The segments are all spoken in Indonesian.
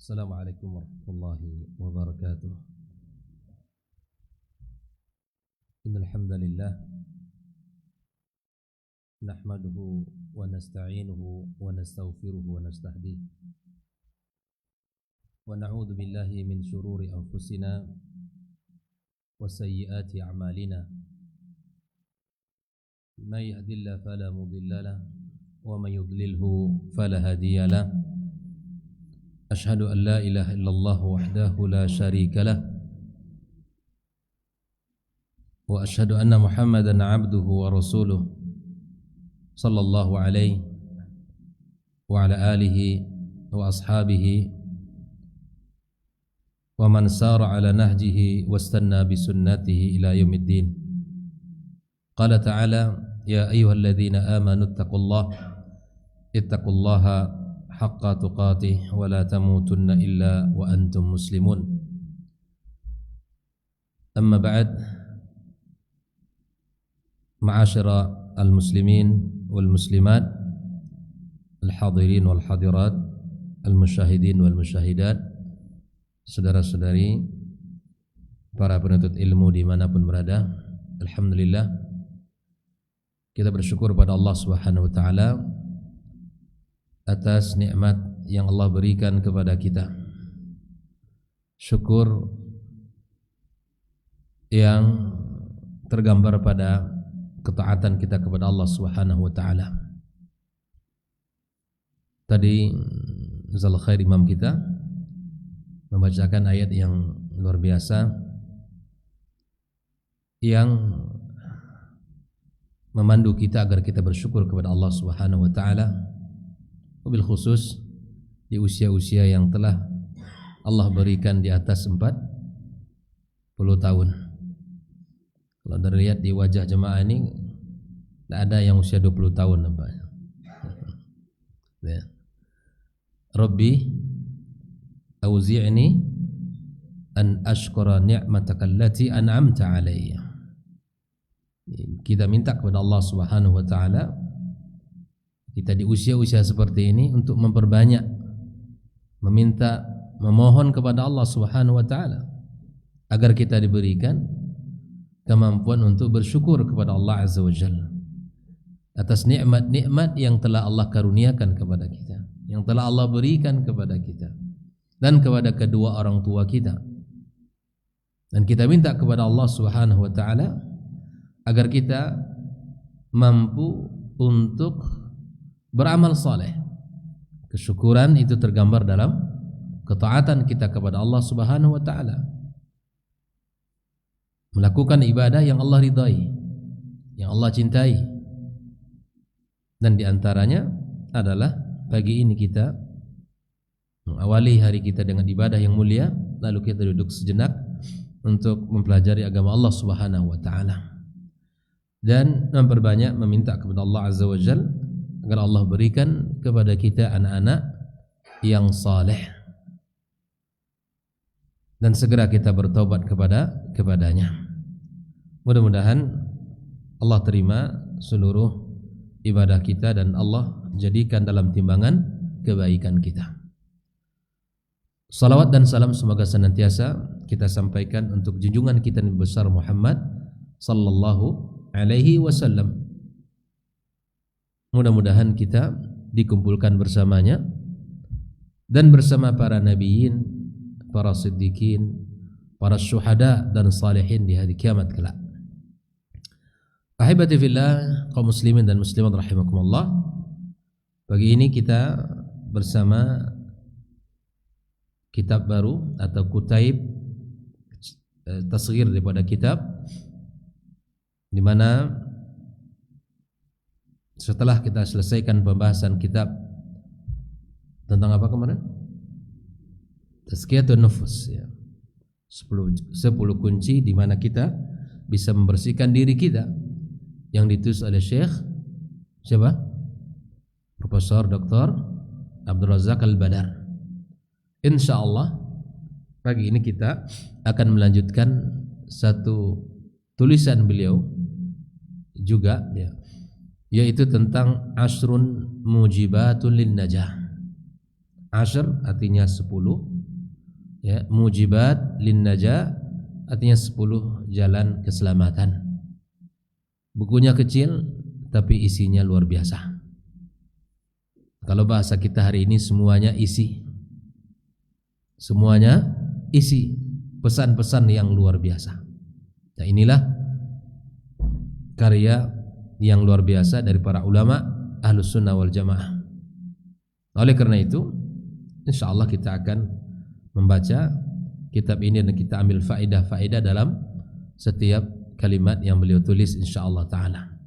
Assalamualaikum warahmatullahi wabarakatuh. Innal hamdalillah nahmaduhu wa nasta'inuhu wa nastaghfiruhu wa nastahdihi wa na'udzu billahi min shururi anfusina wa sayyiati a'malina. May yahdihillahu fala mudilla lahu wa may yudlilhu fala hadiya lahu. أشهد أن لا إله إلا الله وحده لا شريك له وأشهد أن محمدا عبده ورسوله صلى الله عليه وعلى آله وأصحابه ومن سار على نهجه واستنى بسنته إلى يوم الدين. قال تعالى: يا أيها الذين آمنوا اتقوا الله حق تقاته ولا تموتن إلا وأنتم مسلمون. أما بعد، معاشر المسلمين والمسلمات الحاضرين والحاضرات المشاهدين والمشاهدات, saudara-saudari para penuntut ilmu dimanapun berada, alhamdulillah kita bersyukur pada Allah Subhanahu wa ta'ala atas nikmat yang Allah berikan kepada kita. Syukur yang tergambar pada ketaatan kita kepada Allah Subhanahu wa taala. Tadi Zal Khair Imam kita membacakan ayat yang luar biasa yang memandu kita agar kita bersyukur kepada Allah Subhanahu wa taala, wabil khusus di usia-usia yang telah Allah berikan di atas 40 tahun. Kalau dari lihat di wajah jemaah ini tidak ada yang usia 20 tahun nampaknya. Ya. Rabbi auzi'ni an ashkura ni'mataka allati an'amta alayya. Kita minta kepada Allah Subhanahu wa taala, kita di usia-usia seperti ini untuk memperbanyak meminta, memohon kepada Allah Subhanahu wa taala agar kita diberikan kemampuan untuk bersyukur kepada Allah Azza wa Jalla atas nikmat-nikmat yang telah Allah karuniakan kepada kita, yang telah Allah berikan kepada kita dan kepada kedua orang tua kita. Dan kita minta kepada Allah Subhanahu wa taala agar kita mampu untuk beramal saleh. Kesyukuran itu tergambar dalam ketaatan kita kepada Allah Subhanahu wa taala, melakukan ibadah yang Allah ridai, yang Allah cintai. Dan diantaranya adalah pagi ini kita mengawali hari kita dengan ibadah yang mulia, lalu kita duduk sejenak untuk mempelajari agama Allah Subhanahu wa taala dan memperbanyak meminta kepada Allah Azza wa Jalla agar Allah berikan kepada kita anak-anak yang saleh dan segera kita bertaubat kepadanya. Mudah-mudahan Allah terima seluruh ibadah kita dan Allah jadikan dalam timbangan kebaikan kita. Salawat dan salam semoga senantiasa kita sampaikan untuk junjungan kita Nabi besar Muhammad sallallahu alaihi wasallam. Mudah-mudahan kita dikumpulkan bersamanya dan bersama para nabiyin, para siddiqin, para syuhada dan salihin di hari kiamat kelak. Ahibati fillah, kaum muslimin dan muslimat rahimakumullah. Pagi ini kita bersama kitab baru atau kutaib tasghir daripada kitab, di mana setelah kita selesaikan pembahasan kitab tentang apa kemarin? Tazkiyatun nufus, ya. 10 kunci di mana kita bisa membersihkan diri kita, yang ditulis oleh Syekh siapa? Profesor Dr. Abdul Razak Al-Badar. Insyaallah pagi ini kita akan melanjutkan satu tulisan beliau juga, ya, yaitu tentang asrun mujibatun lin najah. Ashr artinya 10, ya, mujibat lin najah, artinya 10 jalan keselamatan. Bukunya kecil tapi isinya luar biasa. Kalau bahasa kita hari ini semuanya isi. Semuanya isi pesan-pesan yang luar biasa. Nah, inilah karya yang luar biasa dari para ulama Ahlus Sunnah wal Jamaah. Oleh karena itu, insyaallah kita akan membaca kitab ini dan kita ambil faedah-faedah dalam setiap kalimat yang beliau tulis insyaallah taala.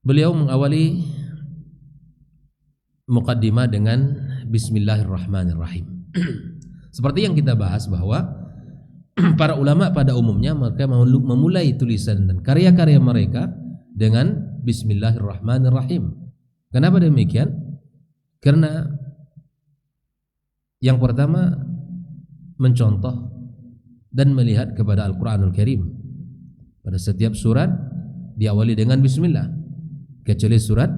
Beliau mengawali muqaddimah dengan bismillahirrahmanirrahim. Seperti yang kita bahas bahwa para ulama pada umumnya mereka memulai tulisan dan karya-karya mereka dengan bismillahirrahmanirrahim. Kenapa demikian? Karena yang pertama mencontoh dan melihat kepada Al-Quranul Karim. Pada setiap surat diawali dengan bismillah, kecuali surat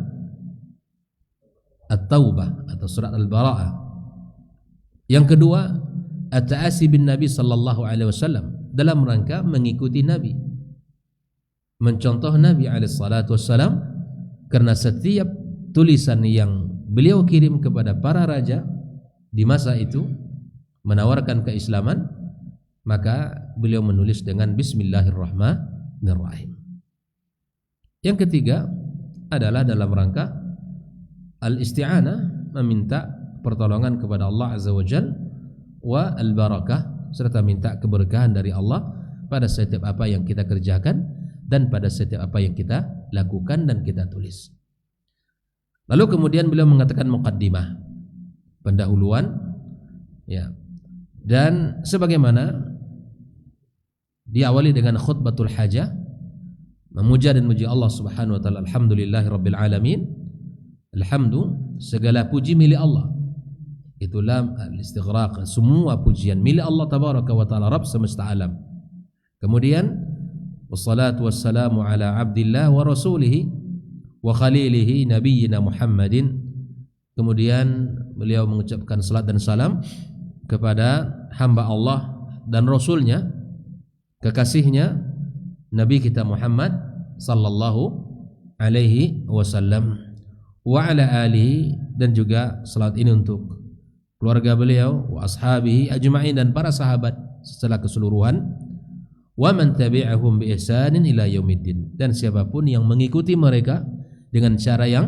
At-Taubah atau surat Al-Bara'ah. Yang kedua, at-ta'asi bin Nabi sallallahu alaihi wasallam, dalam rangka mengikuti Nabi, mencontoh Nabi alaihi salatu wasallam, karena setiap tulisan yang beliau kirim kepada para raja di masa itu menawarkan keislaman, maka beliau menulis dengan bismillahirrahmanirrahim. Yang ketiga adalah dalam rangka al-isti'anah, meminta pertolongan kepada Allah Azza wa Jalla, wa al-barakah, serta minta keberkahan dari Allah pada setiap apa yang kita kerjakan dan pada setiap apa yang kita lakukan dan kita tulis. Lalu kemudian beliau mengatakan muqaddimah, pendahuluan, ya. Dan sebagaimana diawali dengan khutbatul hajah, memuja dan muji Allah Subhanahu wa taala, alhamdulillahirabbil alamin. Alhamdu, segala puji milik Allah. Itulah al-istighraq, semua pujian milik Allah tabaraka wa taala, Rabb semesta alam. Kemudian wassalatu wassalamu ala abdillah wa rasulihi wa khalilihi nabiyyina Muhammadin. Kemudian beliau mengucapkan salat dan salam kepada hamba Allah dan Rasulnya, kekasihnya Nabi kita Muhammad sallallahu alaihi wasallam, wa ala alihi, dan juga salat ini untuk keluarga beliau, wa ashabihi ajma'in, dan para sahabat secara keseluruhan, wa man tabi'ahum bi ihsanin ila yaumiddin, dan siapapun yang mengikuti mereka dengan cara yang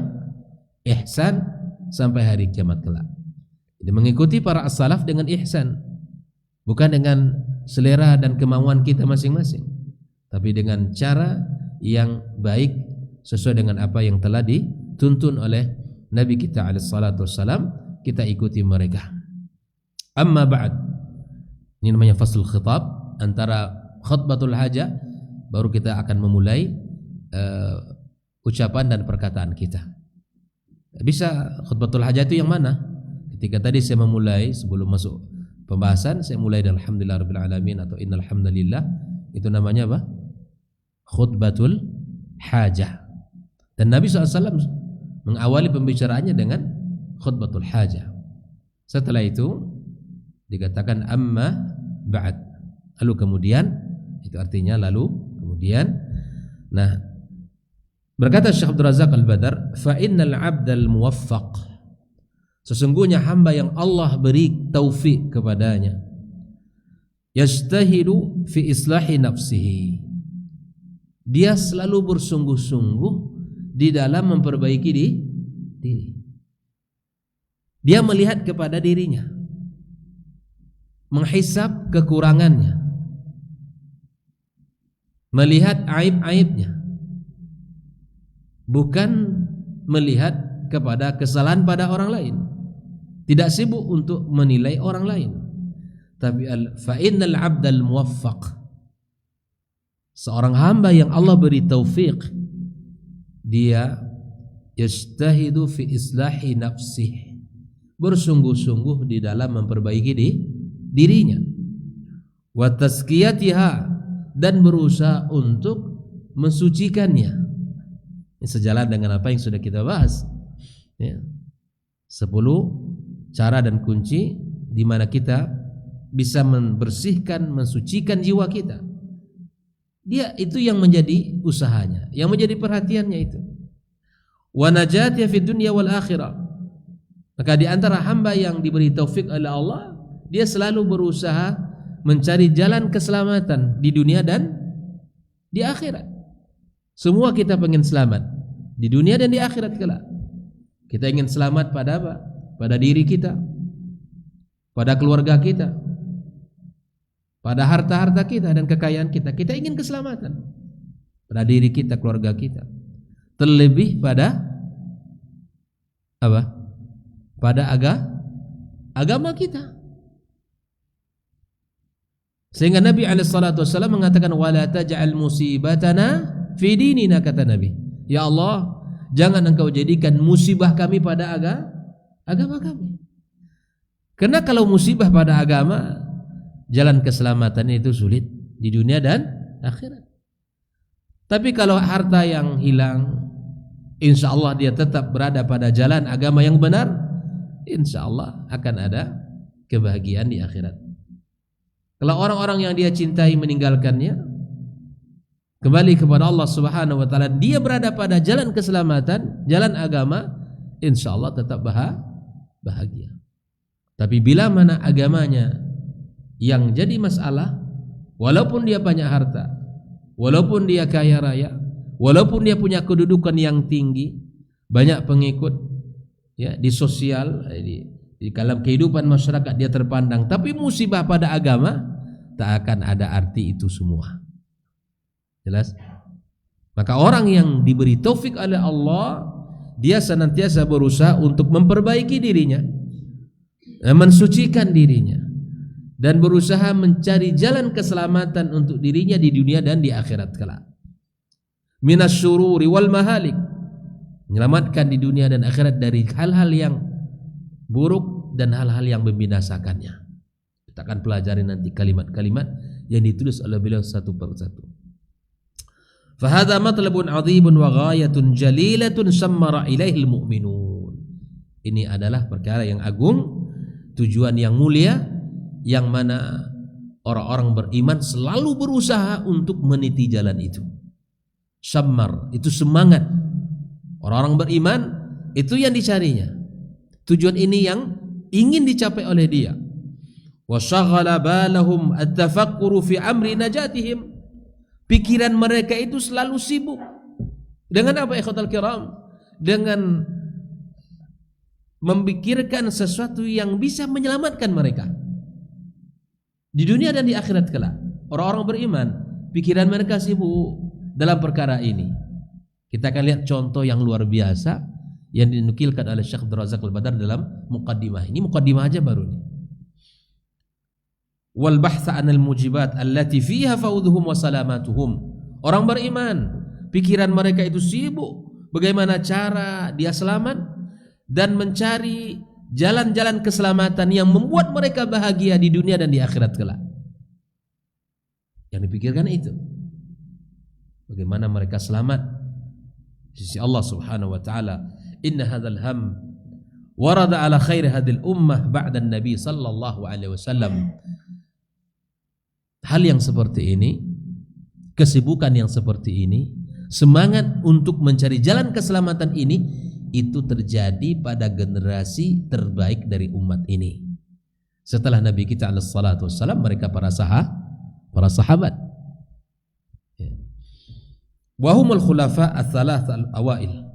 ihsan sampai hari kiamat kelak. Jadi mengikuti para as-salaf dengan ihsan, bukan dengan selera dan kemauan kita masing-masing, tapi dengan cara yang baik sesuai dengan apa yang telah dituntun oleh Nabi kita alaihi salatu wassalam, kita ikuti mereka. Amma ba'd, ini namanya faslul khitab, antara khutbatul hajah baru kita akan memulai ucapan dan perkataan kita. Bisa khutbatul hajah itu yang mana? Ketika tadi saya memulai, sebelum masuk pembahasan, saya mulai dengan alhamdulillahirabbil alamin atau innal hamdalillah, itu namanya apa? Khutbatul hajah. Dan Nabi SAW mengawali pembicaraannya dengan khutbatul hajah. Setelah itu dikatakan amma ba'd, lalu kemudian, itu artinya lalu kemudian. Nah, berkata Syekh Abdul Razak Al-Badar, fa innal 'abdal muwaffaq, sesungguhnya hamba yang Allah beri taufik kepadanya, yajtahidu fi islahi nafsihi, dia selalu bersungguh-sungguh di dalam memperbaiki diri. Dia melihat kepada dirinya, menghisab kekurangannya, melihat aib-aibnya, bukan melihat kepada kesalahan pada orang lain. Tidak sibuk untuk menilai orang lain, tapi fa innal 'abdal muwaffaq, seorang hamba yang Allah beri taufik, dia yastahidu fi islahi nafsih, bersungguh-sungguh di dalam memperbaiki dirinya, wa tazkiyatiha, dan berusaha untuk mensucikannya. Ini sejalan dengan apa yang sudah kita bahas, ya. 10 cara dan kunci di mana kita bisa membersihkan, mensucikan jiwa kita. Dia itu yang menjadi usahanya, yang menjadi perhatiannya itu. Wa najatnya fid dunya wal akhirah. Maka di antara hamba yang diberi taufik oleh Allah, dia selalu berusaha mencari jalan keselamatan di dunia dan di akhirat. Semua kita pengen selamat di dunia dan di akhirat kelak. Kita ingin selamat pada apa? Pada diri kita, pada keluarga kita, pada harta-harta kita dan kekayaan kita. Kita ingin keselamatan pada diri kita, keluarga kita. Terlebih pada apa? Pada agama kita. Sehingga Nabi SAW mengatakan, wala taj'al musibatana fi dinina, kata Nabi. Ya Allah, jangan engkau jadikan musibah kami pada agama kami. Karena kalau musibah pada agama, jalan keselamatan itu sulit di dunia dan akhirat. Tapi kalau harta yang hilang, insya Allah dia tetap berada pada jalan agama yang benar, insya Allah akan ada kebahagiaan di akhirat. Kalau orang-orang yang dia cintai meninggalkannya, kembali kepada Allah Subhanahu wa taala, dia berada pada jalan keselamatan, jalan agama, insya Allah tetap bahagia. Tapi bila mana agamanya yang jadi masalah, walaupun dia banyak harta, walaupun dia kaya raya, walaupun dia punya kedudukan yang tinggi, banyak pengikut, ya, di sosial, di dalam kehidupan masyarakat dia terpandang, tapi musibah pada agama, tak akan ada arti itu semua. Jelas? Maka orang yang diberi taufik oleh Allah, dia senantiasa berusaha untuk memperbaiki dirinya, mensucikan dirinya, dan berusaha mencari jalan keselamatan untuk dirinya di dunia dan di akhirat kelak. Minas syururi wal mahalik, menyelamatkan di dunia dan akhirat dari hal-hal yang buruk dan hal-hal yang membinasakannya. Kita akan pelajari nanti kalimat-kalimat yang ditulis oleh beliau satu persatu. Fahadha matlabun 'azibun wa ghayatun jalilatun sammara ilaihil mu'minun. Ini adalah perkara yang agung, tujuan yang mulia, yang mana orang-orang beriman selalu berusaha untuk meniti jalan itu. Sammar itu semangat. Orang-orang beriman itu yang dicarinya. Tujuan ini yang ingin dicapai oleh dia. Wa shaghala balahum at-tafakkuru fi amri najatihim. Pikiran mereka itu selalu sibuk dengan apa, ikhwatal kiram? Dengan memikirkan sesuatu yang bisa menyelamatkan mereka di dunia dan di akhirat kelak. Orang-orang beriman, pikiran mereka sibuk dalam perkara ini. Kita akan lihat contoh yang luar biasa yang dinukilkan oleh Syekh Abdul Razak Al-Badar dalam muqaddimah. Ini muqaddimah aja baru nih. Wal bahtha 'anil mujibat allati fiha fawdhuhum wa salamatuhum. Orang beriman, pikiran mereka itu sibuk bagaimana cara dia selamat dan mencari jalan-jalan keselamatan yang membuat mereka bahagia di dunia dan di akhirat kelak. Yang dipikirkan itu bagaimana mereka selamat di sisi Allah Subhanahu wa taala. Inna hadzal ham warada ala khairi hadhil ummah ba'da an-nabi sallallahu alaihi wasallam. Hal yang seperti ini, kesibukan yang seperti ini, semangat untuk mencari jalan keselamatan ini, itu terjadi pada generasi terbaik dari umat ini. Setelah Nabi kita alaihi salatu wassalam, mereka para sahabat. Wahumul khulafa ats-tsalath al-awail.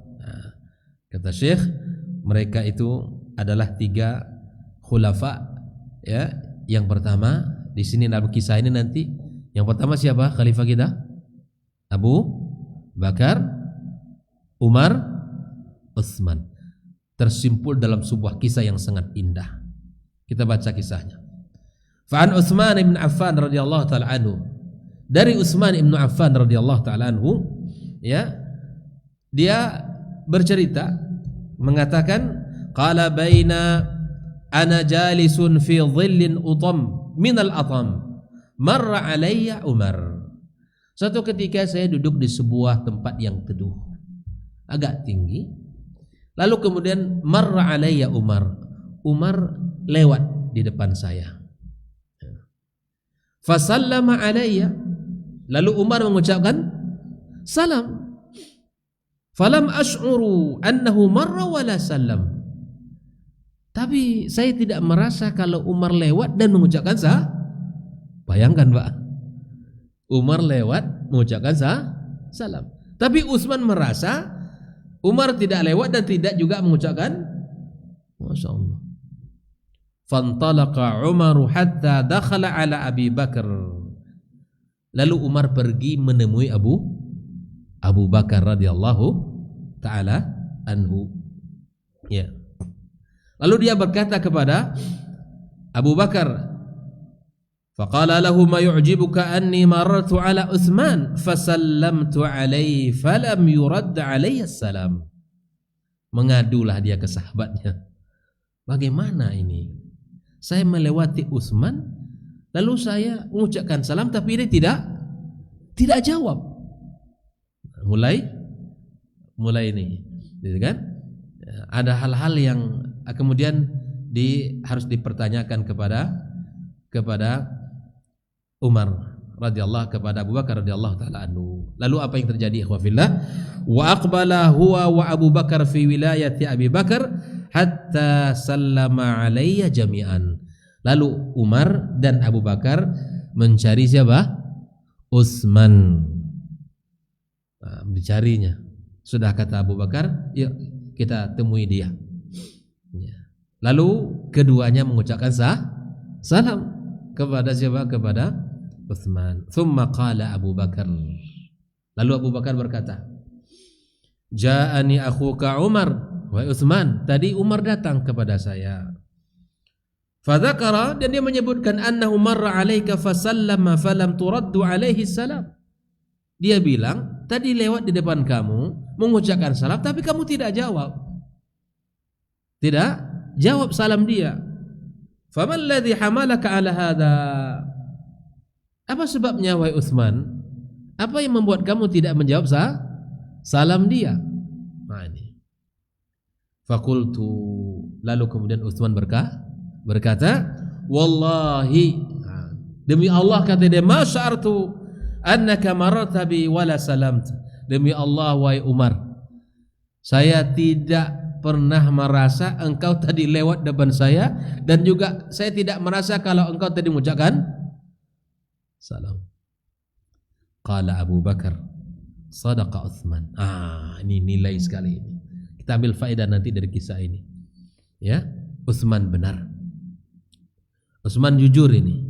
Kata Syekh, mereka itu adalah 3 khulafa, ya. Yang pertama di sini dalam kisah ini nanti, yang pertama siapa khalifah kita? Abu Bakar, Umar, Utsman. Tersimpul dalam sebuah kisah yang sangat indah. Kita baca kisahnya. Fa'an Utsman ibn Affan radhiyallahu taala anhu. Dari Utsman ibn Affan radhiyallahu taala anhu, ya, dia bercerita mengatakan, qala baina ana jalisun fi dhillin utam minal atam marra alayya Umar. Suatu ketika saya duduk di sebuah tempat yang teduh, agak tinggi. Lalu kemudian marra alayya Umar. Umar lewat di depan saya. Fasallama alayya, lalu Umar mengucapkan salam. Falam ash'uru annahu marra wala salam. Tapi saya tidak merasa kalau Umar lewat dan mengucapkan bayangkan Pak, Umar lewat mengucapkan salam. Tapi Utsman merasa Umar tidak lewat dan tidak juga mengucapkan. Masya Allah. Fantalaqa Umaru hatta dakhala ala Abi Bakar. Lalu Umar pergi menemui Abu Bakar radhiyallahu taala anhu. Ya. Lalu dia berkata kepada Abu Bakar, faqala lahu ma yu'jibuka anni marartu ala Utsman fasallamtu alaihi falam yurad alayya salam. Mengadulah dia ke sahabatnya. Bagaimana ini? Saya melewati Utsman, lalu saya mengucapkan salam tapi dia tidak jawab. Mulai ini, gitu kan? Ada hal-hal yang kemudian harus dipertanyakan kepada Umar radhiyallahu, kepada Abu Bakar radhiyallahu taala anhu. Lalu apa yang terjadi ikhwah fillah? Wa aqbala huwa wa Abu Bakar fi wilayati Abi Bakar hatta sallama alayya jami'an. Lalu Umar dan Abu Bakar mencari siapa? Utsman. Nah, dicarinya. Sudah kata Abu Bakar, yuk kita temui dia. Ya. Lalu keduanya mengucapkan salam kepada siapa? Kepada Utsman. Thumma qala Abu Bakar. Lalu Abu Bakar berkata, Ja'ani akhuka Umar. Wahai Utsman, tadi Umar datang kepada saya. Fadzakara, dan dia menyebutkan annahu marra alaika fasallama falam turaddu alaihi salam. Dia bilang, tadi lewat di depan kamu mengucapkan salam tapi kamu tidak jawab. Tidak jawab salam dia. Faman alladhi hamalaka ala hadha? Apa sebabnya wahai Utsman? Apa yang membuat kamu tidak menjawab salam dia? Nah ini. Fakultu, lalu kemudian Utsman berkata, wallahi, demi Allah kata dia, ma sya'artu annaka mararta bi wala salamt. Demi Allah wahai Umar, saya tidak pernah merasa engkau tadi lewat depan saya, dan juga saya tidak merasa kalau engkau tadi mengucapkan salam. Qala Abu Bakar, sadaqa Utsman. Ini nilai sekali ini. Kita ambil faedah nanti dari kisah ini. Ya, Utsman benar. Utsman jujur ini.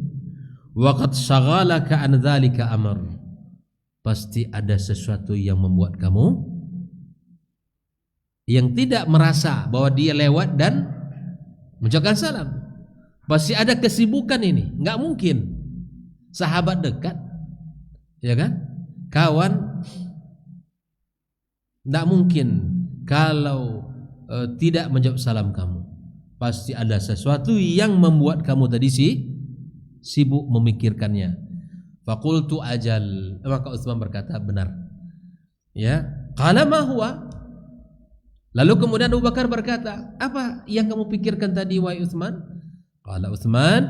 Waqad shaghalaka an dzalika amr. Pasti ada sesuatu yang membuat kamu yang tidak merasa bahwa dia lewat dan mengucapkan salam. Pasti ada kesibukan ini. Enggak mungkin sahabat dekat, ya kan? Kawan, enggak mungkin kalau tidak menjawab salam kamu. Pasti ada sesuatu yang membuat kamu tadi sibuk memikirkannya. Faqultu ajal, maka Utsman berkata benar. Ya, qala ma huwa? Lalu kemudian Abu Bakar berkata, apa yang kamu pikirkan tadi wahai Utsman? Qala Utsman,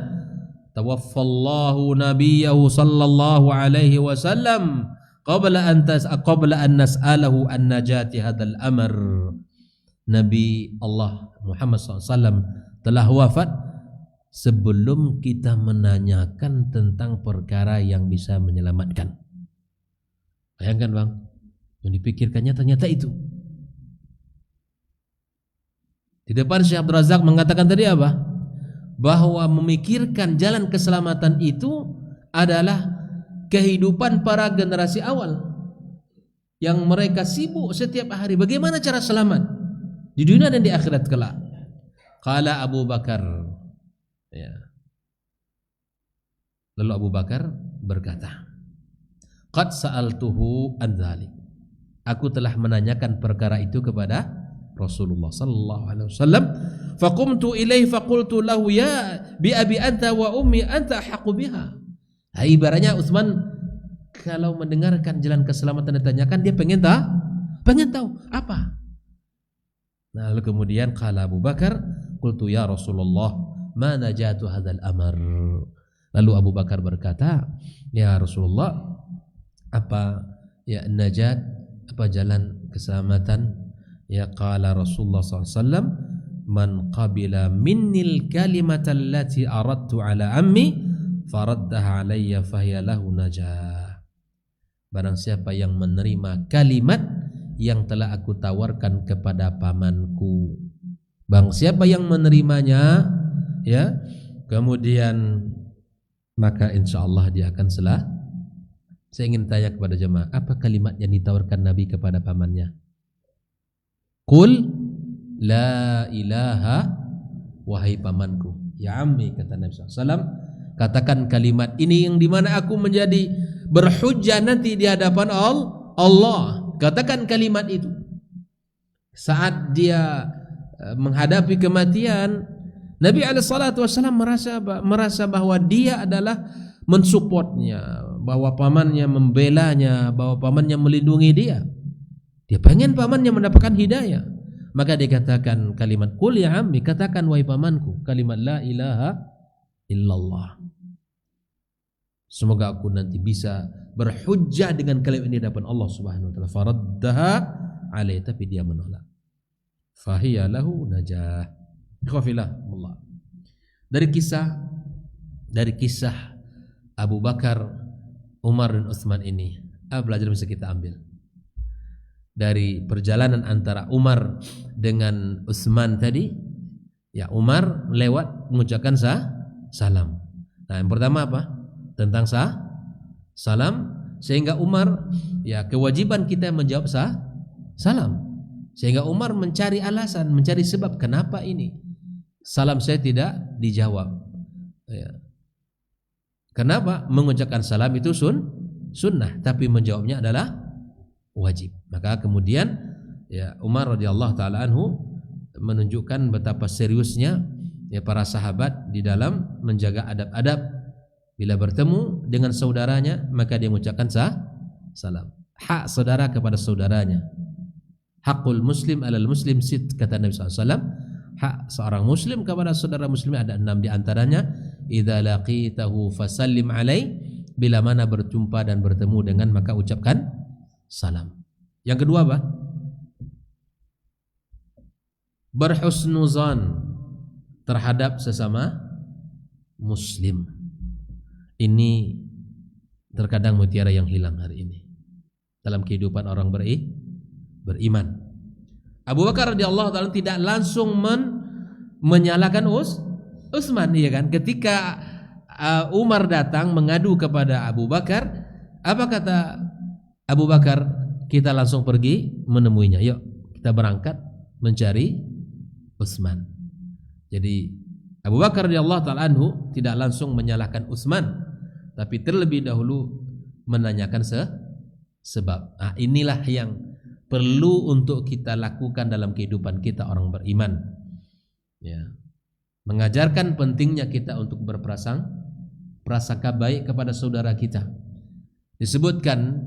tawaffallahu nabiyahu sallallahu alaihi wasallam qabla an nas'alahu an najati hadzal amr. Nabi Allah Muhammad SAW telah wafat sebelum kita menanyakan tentang perkara yang bisa menyelamatkan. Bayangkan bang, yang dipikirkannya ternyata itu. Di depan Syekh Abdul Razak mengatakan tadi apa? Bahwa memikirkan jalan keselamatan itu adalah kehidupan para generasi awal yang mereka sibuk setiap hari bagaimana cara selamat di dunia dan di akhirat kelak. Qala Abu Bakar, ya. Lalu Abu Bakar berkata, qad sa'altuhu an dzalik. Aku telah menanyakan perkara itu kepada Rasulullah sallallahu alaihi wasallam. Faqumtu ilaihi faqultu lahu ya bi abi anta wa ummi anta ahqqu biha. Ibaratnya Utsman kalau mendengarkan jalan keselamatan ditanyakan, dia pengen tahu apa. Nah, lalu kemudian qala Abu Bakar, qultu ya Rasulullah ma najatu hadzal amr. Lalu Abu Bakar berkata, ya Rasulullah, apa ya najat, apa jalan keselamatan? Ya qala Rasulullah SAW, man qabila minnil kalimata allati aradtu ala ammi faraddaha alayya fahiya lahu najah. Barang siapa yang menerima kalimat yang telah aku tawarkan kepada pamanku, barang siapa yang menerimanya, ya, kemudian maka insyaallah dia akan salah. Saya ingin tanya kepada jemaah, apa kalimat yang ditawarkan Nabi kepada pamannya? Qul la ilaha, wahai pamanku. Ya ammi, kata Nabi SAW, katakan kalimat ini yang dimana aku menjadi berhujjah nanti di hadapan Allah. Katakan kalimat itu. Saat dia menghadapi kematian, Nabi SAW merasa bahwa dia adalah mensupportnya, bahwa pamannya membelanya, bahwa pamannya melindungi dia. Dia pengen pamannya mendapatkan hidayah. Maka dia katakan kalimat qul ya ammi, katakan wahai pamanku kalimat la ilaha illallah. Semoga aku nanti bisa berhujjah dengan kalimat ini di hadapan Allah Subhanahu wa taala. Faraddaha alaihi, tapi dia menolak. Fahiya lahu najah. Ikhwafillah. Dari kisah Abu Bakar, Umar dan Utsman ini, apa pelajaran bisa kita ambil? Dari perjalanan antara Umar dengan Utsman tadi, ya Umar lewat mengucapkan salam. Nah, yang pertama apa? Tentang salam, sehingga Umar, ya kewajiban kita menjawab salam. Sehingga Umar mencari alasan, mencari sebab kenapa ini salam saya tidak dijawab. Ya. Kenapa? Mengucapkan salam itu sunnah, tapi menjawabnya adalah wajib. Maka kemudian ya Umar radhiyallahu taala anhu menunjukkan betapa seriusnya ya para sahabat di dalam menjaga adab-adab. Bila bertemu dengan saudaranya, maka dia mengucapkan salam. Hak saudara kepada saudaranya. Hakul muslim alal muslim sit, kata Nabi SAW. Hak seorang muslim kepada saudara muslim ada 6 di antaranya. Idza laqitahu fasallim alai, bila mana berjumpa dan bertemu dengan maka ucapkan salam. Yang kedua apa? Berhusnuzan terhadap sesama muslim. Ini terkadang mutiara yang hilang hari ini dalam kehidupan orang beriman. Abu Bakar radhiyallahu taala tidak langsung menyalahkan Utsman, iya kan? Ketika Umar datang mengadu kepada Abu Bakar, apa kata Abu Bakar? Kita langsung pergi menemuinya. Yuk, kita berangkat mencari Utsman. Jadi Abu Bakar radhiyallahu taala anhu tidak langsung menyalahkan Utsman, tapi terlebih dahulu menanyakan sebab. Nah, inilah yang perlu untuk kita lakukan dalam kehidupan kita orang beriman. Ya. Mengajarkan pentingnya kita untuk berprasangka baik kepada saudara kita. Disebutkan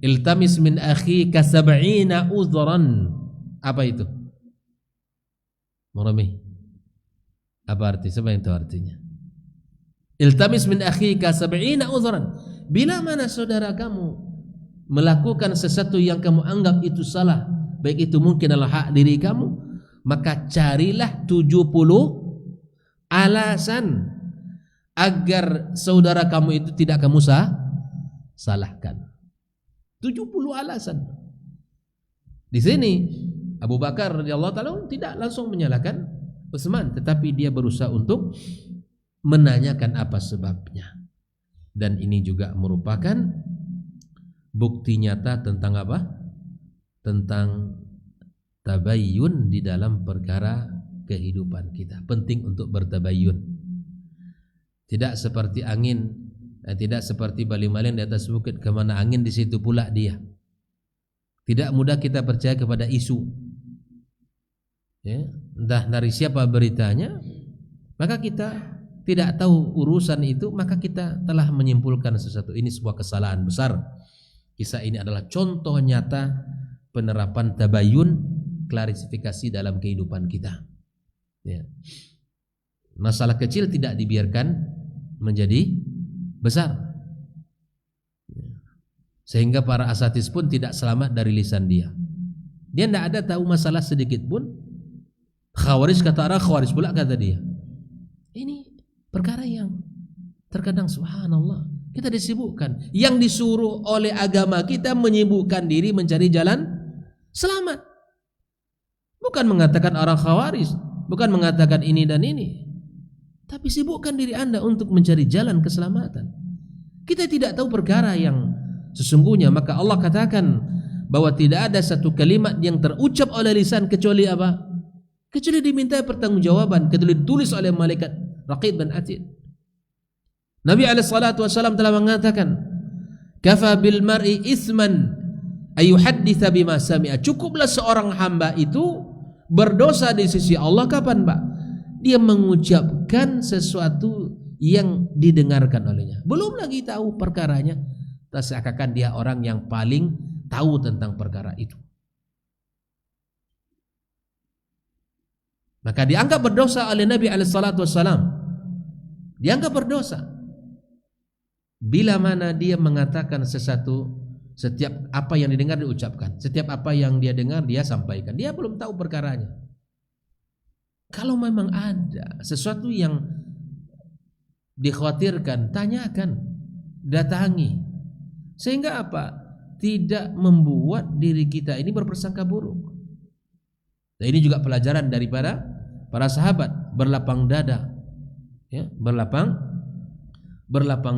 iltamis min akhika sab'ina udhran. Apa itu? Murami. Apa arti? Siapa yang tahu artinya? Iltamis min akhika sab'ina udhran. Bila mana saudara kamu melakukan sesuatu yang kamu anggap itu salah, baik itu mungkin adalah hak diri kamu, maka carilah 70 alasan agar saudara kamu itu tidak kamu salahkan. 70 alasan. Di sini Abu Bakar radhiyallahu taala tidak langsung menyalahkan Utsman, tetapi dia berusaha untuk menanyakan apa sebabnya. Dan ini juga merupakan bukti nyata tentang apa? Tentang tabayyun di dalam perkara kehidupan kita. Penting untuk bertabayyun. Tidak seperti angin, tidak seperti balimalin di atas bukit, kemana angin di situ pula dia. Tidak mudah kita percaya kepada isu. Ya, entah dari siapa beritanya, maka kita tidak tahu urusan itu, maka kita telah menyimpulkan sesuatu. Ini sebuah kesalahan besar. Kisah ini adalah contoh nyata penerapan tabayyun, klarifikasi dalam kehidupan kita. Ya. Masalah kecil tidak dibiarkan menjadi besar. Sehingga para asatis pun tidak selamat dari lisan dia. Dia tidak ada tahu masalah sedikit pun. Khawarij kata orang, Khawarij pula kata dia. Ini perkara yang terkadang subhanallah kita disibukkan. Yang disuruh oleh agama kita menyibukkan diri mencari jalan selamat. Bukan mengatakan orang Khawarij, bukan mengatakan ini dan ini. Tapi sibukkan diri Anda untuk mencari jalan keselamatan. Kita tidak tahu perkara yang sesungguhnya, maka Allah katakan bahwa tidak ada satu kalimat yang terucap oleh lisan kecuali apa? Kecuali diminta pertanggungjawaban, kecuali ditulis oleh malaikat Raqib dan Atid. Nabi SAW telah mengatakan, "Kafa bil mar'i itsman ayuhadditsa bima sami'a." Cukuplah seorang hamba itu berdosa di sisi Allah kapan, Pak? Dia mengucapkan sesuatu yang didengarkan olehnya. Belum lagi tahu perkaranya, seakan dia orang yang paling tahu tentang perkara itu. Maka dianggap berdosa oleh Nabi SAW. Dianggap berdosa bila mana dia mengatakan sesuatu, setiap apa yang didengar diucapkan, setiap apa yang dia dengar dia sampaikan. Dia belum tahu perkaranya. Kalau memang ada sesuatu yang dikhawatirkan, tanyakan, datangi. Sehingga apa? Tidak membuat diri kita ini berprasangka buruk. Dan ini juga pelajaran daripada para sahabat, berlapang dada, ya, berlapang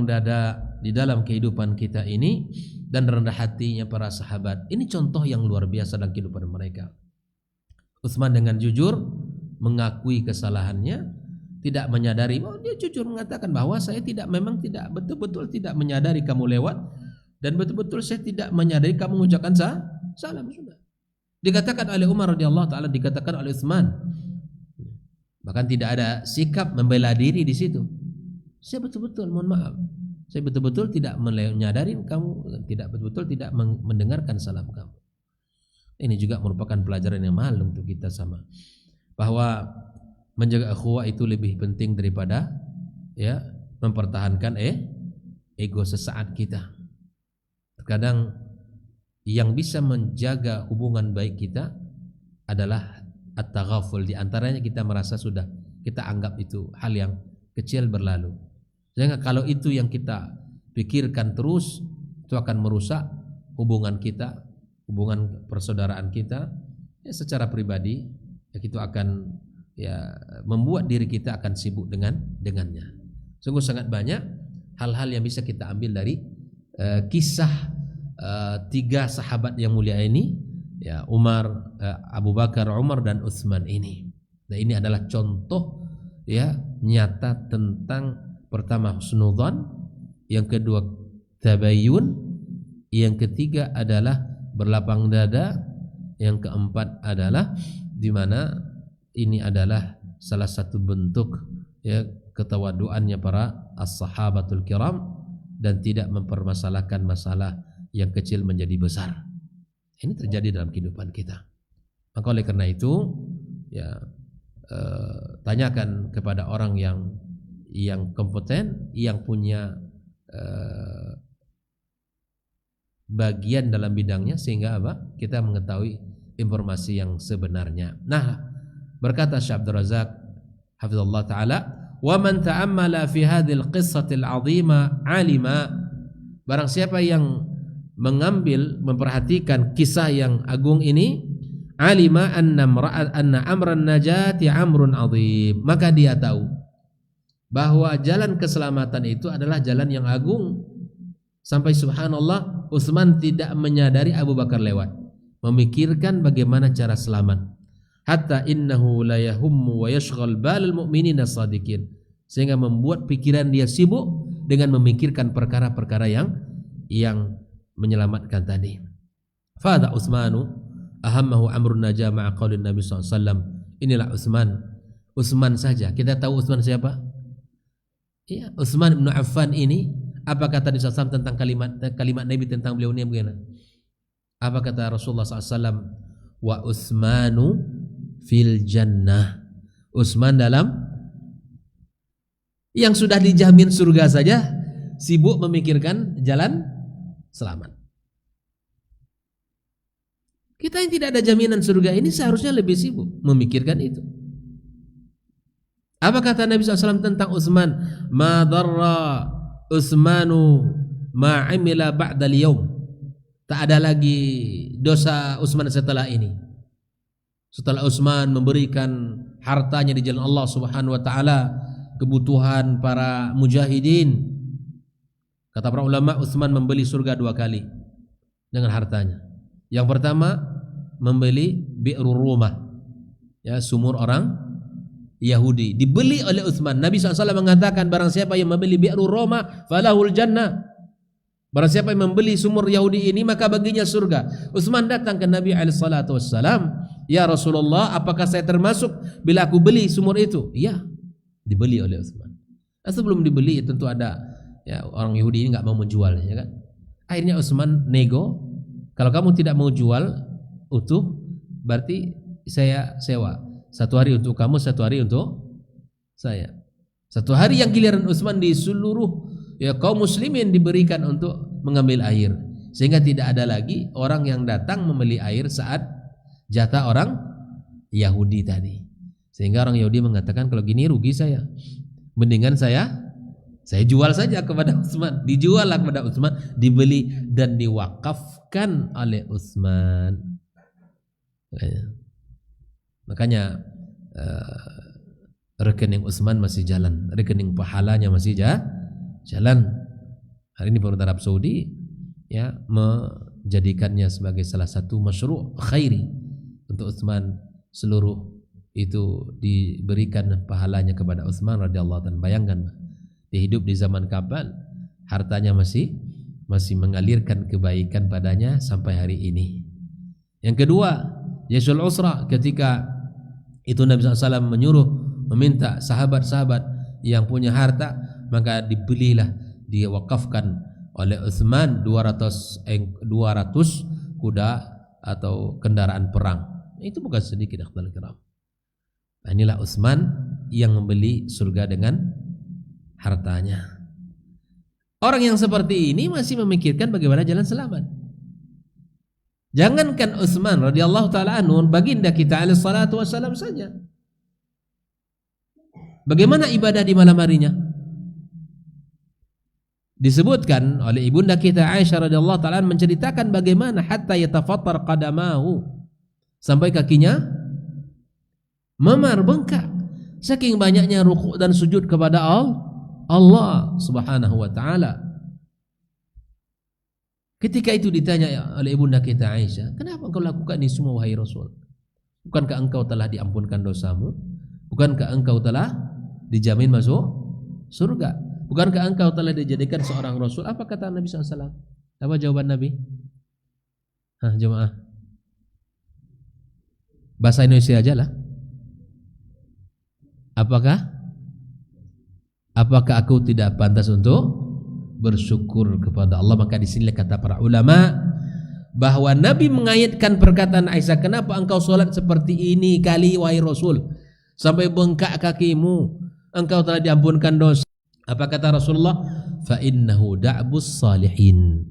dada di dalam kehidupan kita ini, dan rendah hatinya para sahabat. Ini contoh yang luar biasa dalam kehidupan mereka. Utsman dengan jujur mengakui kesalahannya, tidak menyadari, dia jujur mengatakan bahwa saya memang tidak betul-betul tidak menyadari kamu lewat, dan betul-betul saya tidak menyadari kamu mengucapkan salam. Sudah dikatakan oleh Umar radhiyallahu taala, dikatakan oleh Utsman. Bahkan tidak ada sikap membela diri di situ. Saya betul-betul mohon maaf, saya betul-betul tidak menyadari kamu, tidak betul-betul tidak mendengarkan salam kamu. Ini juga merupakan pelajaran yang mahal untuk kita sama, bahwa menjaga ukhuwah itu lebih penting daripada ya mempertahankan ego sesaat kita. Terkadang yang bisa menjaga hubungan baik kita adalah at-taghaful. Di antaranya kita merasa sudah, kita anggap itu hal yang kecil berlalu. Sehingga kalau itu yang kita pikirkan terus, itu akan merusak hubungan kita, hubungan persaudaraan kita, ya secara pribadi, ya itu akan ya membuat diri kita akan sibuk dengannya. Sungguh sangat banyak hal-hal yang bisa kita ambil dari kisah tiga sahabat yang mulia ini, ya Umar, Abu Bakar, Umar dan Utsman ini. Nah, ini adalah contoh ya nyata tentang pertama husnudzan, yang kedua tabayyun, yang ketiga adalah berlapang dada, yang keempat adalah di mana ini adalah salah satu bentuk ya ketawaduannya para as-sahabatul kiram, dan tidak mempermasalahkan masalah yang kecil menjadi besar. Ini terjadi dalam kehidupan kita. Maka oleh karena itu ya tanyakan kepada orang yang kompeten, yang punya bagian dalam bidangnya, sehingga apa? Kita mengetahui informasi yang sebenarnya. Nah, berkata Syekh Abdul Razak hafizallahu taala, "Wa man ta'ammala fi hadhil qissatil 'azima 'alima." Barang siapa yang mengambil, memperhatikan kisah yang agung ini, alima anna amran najati amrun 'azim, maka dia tahu bahwa jalan keselamatan itu adalah jalan yang agung. Sampai subhanallah, Utsman tidak menyadari Abu Bakar lewat, memikirkan bagaimana cara selamat. Hatta innahu la yahummu wa yashghal balal mu'minina shadiqin, sehingga membuat pikiran dia sibuk dengan memikirkan perkara-perkara yang menyelamatkan tadi. Fadha Utsmanu ahammahu amrun najah ma'a qaulin Nabi SAW. Inilah Utsman saja. Kita tahu Utsman siapa? Ya, Utsman bin Affan ini, apa kata Nabi SAW tentang kalimat Nabi tentang beliau ini bagaimana? Apa kata Rasulullah SAW? Wa Utsmanu fil jannah. Utsman dalam Yang sudah dijamin surga saja sibuk memikirkan jalan selamat. Kita yang tidak ada jaminan surga ini seharusnya lebih sibuk memikirkan itu. Apa kata Nabi SAW tentang Utsman? Ma darra Utsmanu ma amila ba'dal yaum. Tak ada lagi dosa Utsman setelah ini. Setelah Utsman memberikan hartanya di jalan Allah Subhanahu wa taala, kebutuhan para mujahidin. Kata para ulama, Utsman membeli surga 2 kali dengan hartanya. Yang pertama membeli Bi'rur Rumah, ya, sumur orang Yahudi, dibeli oleh Utsman. Nabi SAW mengatakan barang siapa yang membeli Bi'rur Rumah falahul jannah. Barang siapa yang membeli sumur Yahudi ini maka baginya surga. Utsman datang ke Nabi SAW, ya Rasulullah, apakah saya termasuk bila aku beli sumur itu? Ya, dibeli oleh Utsman. Sebelum dibeli tentu ada, ya, orang Yahudi ini nggak mau menjual, ya kan? Akhirnya Utsman nego, kalau kamu tidak mau jual utuh, berarti saya sewa. 1 hari untuk kamu, 1 hari untuk saya. 1 hari yang giliran Utsman di seluruh, ya, kaum muslimin diberikan untuk mengambil air, sehingga tidak ada lagi orang yang datang membeli air saat jatah orang Yahudi tadi. Sehingga orang Yahudi mengatakan kalau gini rugi saya, mendingan saya jual saja kepada Utsman. Dijual kepada Utsman, dibeli dan diwakafkan oleh Utsman. Makanya rekening Utsman masih jalan, rekening pahalanya masih jalan. Hari ini pemerintah Arab Saudi, ya, menjadikannya sebagai salah satu masyru' khairi untuk Utsman. Seluruh itu diberikan pahalanya kepada Utsman radhiyallahu anhu. Bayangkan, dia hidup di zaman kapan hartanya masih mengalirkan kebaikan padanya sampai hari ini. Yang kedua, Jaisul Usra, ketika itu Nabi SAW menyuruh meminta sahabat-sahabat yang punya harta, maka dibelilah, diwakafkan oleh Utsman 200 kuda atau kendaraan perang. Itu bukan sedikit, akhwal kiram. Inilah Utsman yang membeli surga dengan hartanya. Orang yang seperti ini masih memikirkan bagaimana jalan selamat. Jangankan Utsman radhiyallahu taala anhu, baginda kita alaihi salatu wassalam saja. Bagaimana ibadah di malam harinya? Disebutkan oleh ibunda kita Aisyah radhiyallahu taala menceritakan bagaimana hatta yatafattar qadamahu, sampai kakinya memar, bengkak, saking banyaknya rukuk dan sujud kepada Allah Subhanahu wa taala. Ketika itu ditanya oleh ibunda kita Aisyah, kenapa engkau lakukan ini semua wahai Rasul? Bukankah engkau telah diampunkan dosamu? Bukankah engkau telah dijamin masuk surga? Bukankah engkau telah dijadikan seorang Rasul? Apa kata Nabi SAW? Apa jawaban Nabi? Jemaah, bahasa Indonesia aja lah. Apakah aku tidak pantas untuk bersyukur kepada Allah? Maka di sini kata para ulama bahwa Nabi mengayatkan perkataan Aisyah, kenapa engkau solat seperti ini kali wahai Rasul sampai bengkak kakimu, engkau telah diampunkan dosa. Apa kata Rasulullah? Fa innahu da'bus salihin.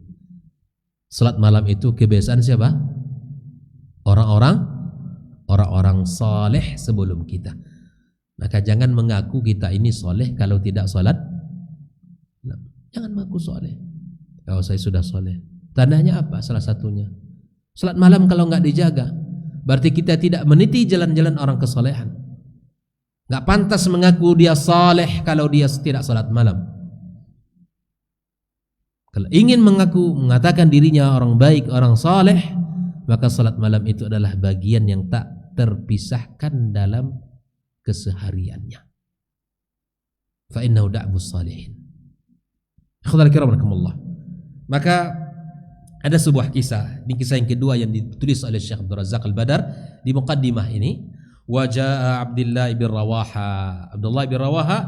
Salat malam itu kebiasaan siapa? Orang-orang saleh sebelum kita. Maka jangan mengaku kita ini soleh kalau tidak solat. Jangan mengaku soleh. Kalau saya sudah soleh. Tandanya apa? Salah satunya, salat malam kalau nggak dijaga, berarti kita tidak meniti jalan-jalan orang kesolehan. Nggak pantas mengaku dia soleh kalau dia tidak salat malam. Kalau ingin mengatakan dirinya orang baik, orang soleh, maka salat malam itu adalah bagian yang tak terpisahkan dalam kesehariannya. Fa innahu da'bus salihin. Akhwal kiram rahimakumullah. Maka ada sebuah kisah, ini kisah yang kedua yang ditulis oleh Syekh Abdul Razzaq Al-Badar di muqaddimah ini. Waja'a Abdullah bin Rawaha, Abdullah bin Rawaha,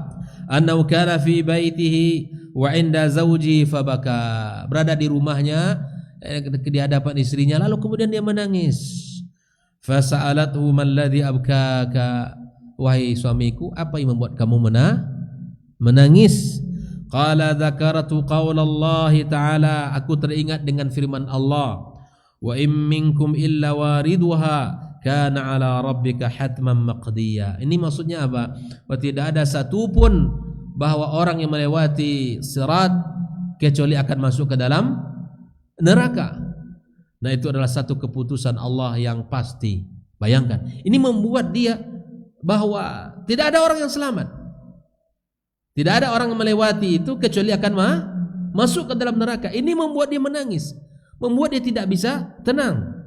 annahu kana fi baitihi wa 'inda zawji fabaka. Berada di rumahnya di hadapan istrinya, lalu kemudian dia menangis. Fasa'alathu man ladzi abkaka, wahai suamiku, apa yang membuat kamu menangis. Qala dzakartu qaula ta'ala, aku teringat dengan firman Allah, wa in minkum illa wariduha kana ala rabbika hatman maqdiya. Ini maksudnya apa? Bahwa tidak ada satupun bahwa orang yang melewati sirat kecuali akan masuk ke dalam neraka. Nah, itu adalah satu keputusan Allah yang pasti. Bayangkan, ini membuat dia bahwa tidak ada orang yang selamat. Tidak ada orang yang melewati itu kecuali akan masuk ke dalam neraka. Ini membuat dia menangis, membuat dia tidak bisa tenang.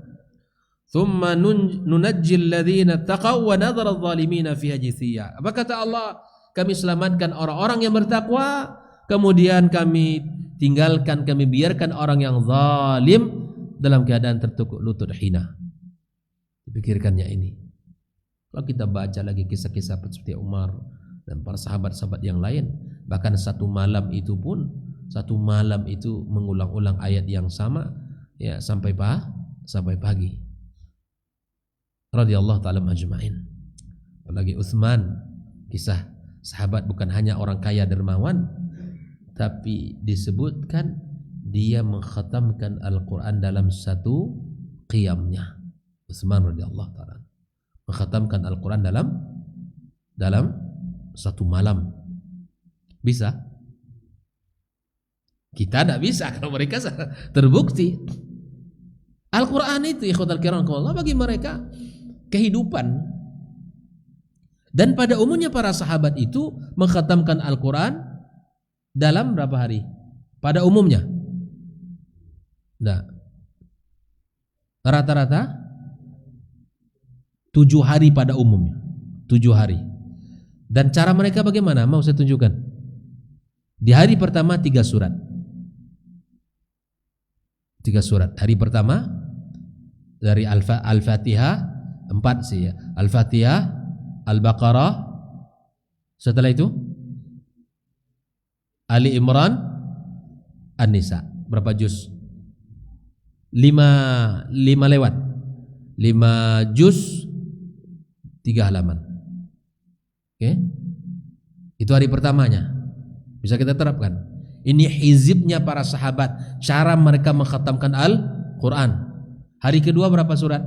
Thumma nunajjil ladzina taqaw wa nadhara adh-dhalimina fiha jithiya. Apa kata Allah? Kami selamatkan orang-orang yang bertakwa, kemudian kami tinggalkan, kami biarkan orang yang zalim dalam keadaan tertukuk lutut hina. Dipikirkannya ini. Kalau kita baca lagi kisah-kisah seperti Umar dan para sahabat-sahabat yang lain, bahkan satu malam itu mengulang-ulang ayat yang sama ya sampai pagi. Radhiyallahu ta'ala ajma'in. Apalagi Utsman, kisah sahabat bukan hanya orang kaya dermawan, tapi disebutkan dia mengkhatamkan Al-Quran dalam satu qiyamnya. Utsman radhiyallahu ta'ala mengkhatamkan Al-Quran dalam satu malam. Bisa? Kita tidak bisa kalau mereka terbukti. Al-Quran itu ikhwatal kiram Allah bagi mereka kehidupan. Dan pada umumnya para sahabat itu mengkhatamkan Al-Quran dalam berapa hari? Pada umumnya. Nah, rata-rata 7 hari pada umumnya. 7 hari. Dan cara mereka bagaimana? Mau saya tunjukkan. Di hari pertama 3 surat. 3 surat. Hari pertama dari Al-Fatihah 4 sih ya. Al-Fatihah, Al-Baqarah. Setelah itu Ali Imran, An-Nisa. Berapa juz? 5 lewat. 5 juz 3 halaman. Oke. Itu hari pertamanya. Bisa kita terapkan. Ini hizibnya para sahabat, cara mereka mengkhatamkan Al-Quran. Hari kedua berapa surat?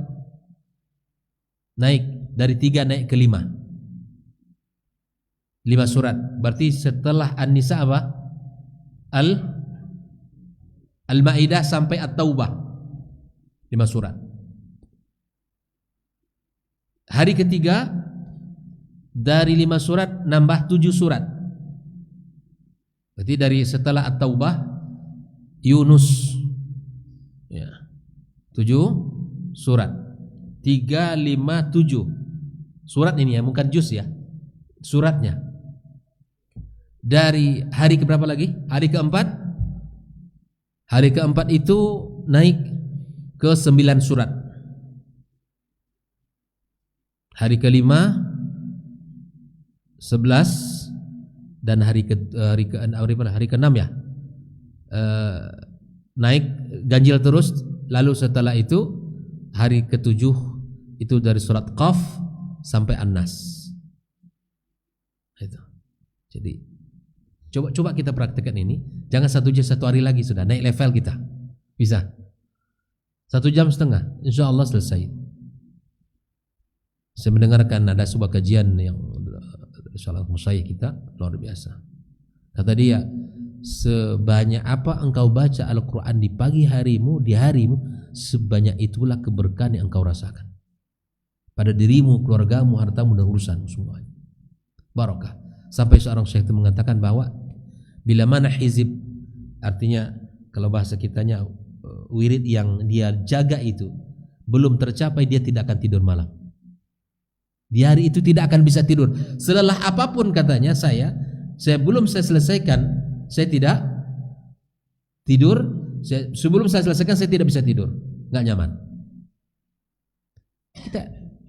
Naik dari 3 naik ke 5. 5 surat. Berarti setelah An-Nisa apa? Al-Maidah sampai At-Taubah. 5 surat. Hari ketiga dari 5 surat nambah 7 surat. Berarti dari setelah At-Taubah Yunus ya, 7 surat. 3, 5, 7 surat ini ya, bukan juz ya, suratnya. Dari hari keberapa lagi? Hari keempat. Hari keempat itu naik ke 9 surat. Hari kelima 11 dan hari ke-6 ya. Naik ganjil terus, lalu setelah itu hari ke-7 itu dari surat Qaf sampai An-Nas. Itu. Jadi coba kita praktekkan ini. Jangan 1 jam 1 hari lagi sudah naik level kita. Bisa. 1 jam setengah, insya Allah selesai. Saya mendengarkan ada sebuah kajian yang salah musyayikh kita luar biasa. Kata dia, sebanyak apa engkau baca Al-Quran di pagi harimu, di harimu, sebanyak itulah keberkahan yang engkau rasakan pada dirimu, keluargamu, hartamu, dan urusanmu semuanya. Barakah. Sampai seorang syekh itu mengatakan bahwa bila mana hizib, artinya kalau bahasa kitanya wirid yang dia jaga itu belum tercapai, dia tidak akan tidur malam. Di hari itu tidak akan bisa tidur. Selelah apapun katanya saya belum saya selesaikan, saya tidak tidur. Sebelum saya selesaikan saya tidak bisa tidur, nggak nyaman.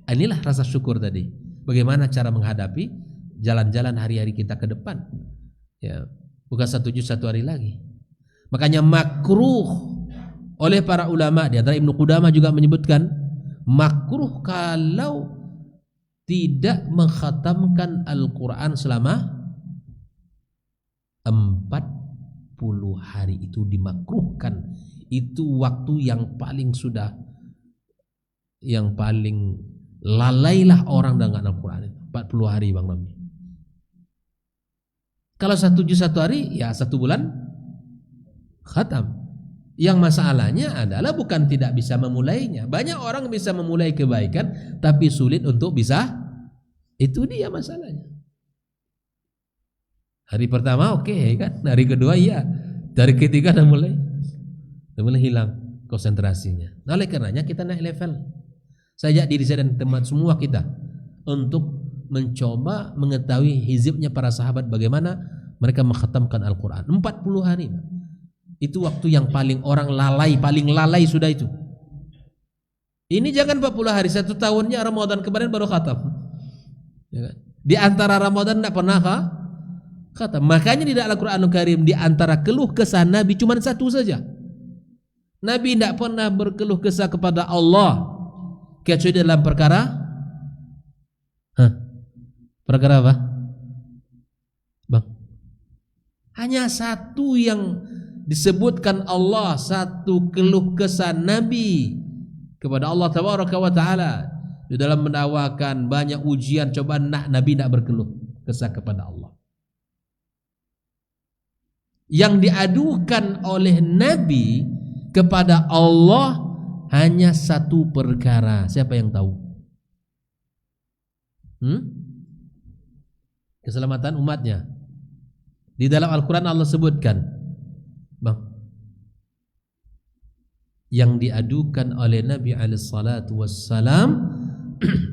Inilah rasa syukur tadi. Bagaimana cara menghadapi jalan-jalan hari-hari kita ke depan? Ya, bukan 1 juz 1 hari lagi. Makanya makruh oleh para ulama, di antara Ibnu Qudamah juga menyebutkan makruh kalau tidak mengkhatamkan Al-Quran selama 40 hari itu dimakruhkan. Itu waktu yang paling lalailah orang dengan Al-Quran. 40 hari Bang Rami. Kalau 1 juz 1 hari, ya 1 bulan khatam. Yang masalahnya adalah bukan tidak bisa memulainya. Banyak orang bisa memulai kebaikan, tapi sulit untuk bisa. Itu dia masalahnya. Hari pertama oke, kan? Hari kedua iya. Dari ketiga udah mulai hilang konsentrasinya. Nah, oleh karenanya kita naik level. Saya ajak diri saya dan teman semua kita untuk mencoba mengetahui hizibnya para sahabat, bagaimana mereka mengkhatamkan Al-Quran 40 hari. Itu waktu yang paling orang paling lalai sudah itu. Ini jangan 40 hari, 1 tahunnya Ramadan kemarin baru khatam. Ya kan? Di antara Ramadan tidak pernah khatam. Makanya di dalam Al-Quranul Karim di antara keluh kesah Nabi cuma 1 saja. Nabi tidak pernah berkeluh kesah kepada Allah kecuali dalam perkara apa? Bang, hanya 1 yang disebutkan Allah, 1 keluh kesah Nabi kepada Allah Tabaraka wa Ta'ala di dalam mendakwakan banyak ujian cobaan. Nabi tidak berkeluh kesah kepada Allah. Yang diadukan oleh Nabi kepada Allah hanya 1 perkara. Siapa yang tahu? Keselamatan umatnya. Di dalam Al-Quran Allah sebutkan, Bang, yang diadukan oleh Nabi alaihissalatu wassalam